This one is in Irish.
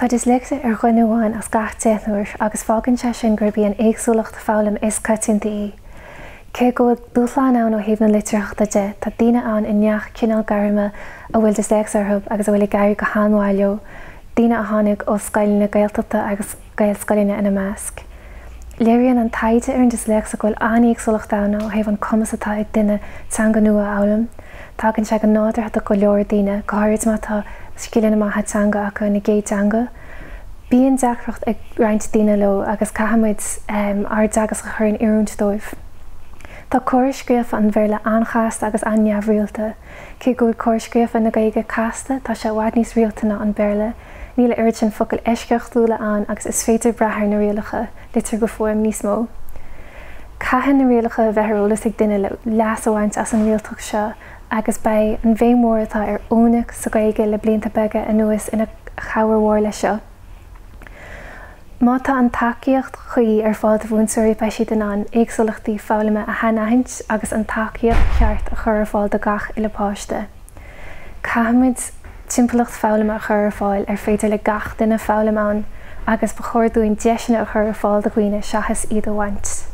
Tá Disléicse ghuineamháin as gach déanúir agus fágann se sin gur bhí an éagsúlacht fhoghlaim is Chreidtí. Cé go dúsláán ann ó thaobh na litreachta de tá daoine ann in neach cinál garma a bhfuil Disléicse arthb agus a bhfuil gaiir go háanmhaileo, daoine a tháinig ó scoile na Gaeltachta agus gael scoilíne ina measc. Léiríonn an taide ar an Disléicse gohfuil aníagsúlacht ann ó thaobh an cumas atá ag duine teanga nua amhlaim. Tágann sé go nádartha go leor daoine go háirid má tá scileanna má teanga acu na gé teanga. Bíonn deachreacht ag roinnt daoine leo agus caihamid ardeagas go chur an iarúnt dóibh. Tá cóirscríofa an bhéarla anchaasta agus anneamhrialta. Cé go cóirscríofa na Gaeilge casta tá sé bhhaid níos rialtainna an béarla. Níl airt sin focail eisceochtúla an agus is féidir brethir na rialacha litir go fuaim níos mó. Caitheann na rialacha bheithreolalas ag duine leas amhaint as an rialtach seo agus ba an bhéimór atá ar ónach sa Gaeilge le blianta beige anois ina chabhar lei seo. Má tá an tacaíocht chuí ar fád a bhúnsúirí pe siad an éagsúlachtaí fhoghlaime a heanaint agus an tacaíocht cheart a chur ar fáil gach eile páiste. Caihamid timpplacht fhoghlaime a chur ar fáil ar féidir le gach duine fhoghlaim ann agus ba chóir dúin deisina a chur ar fáil do chuoine seachas iad a bhaint.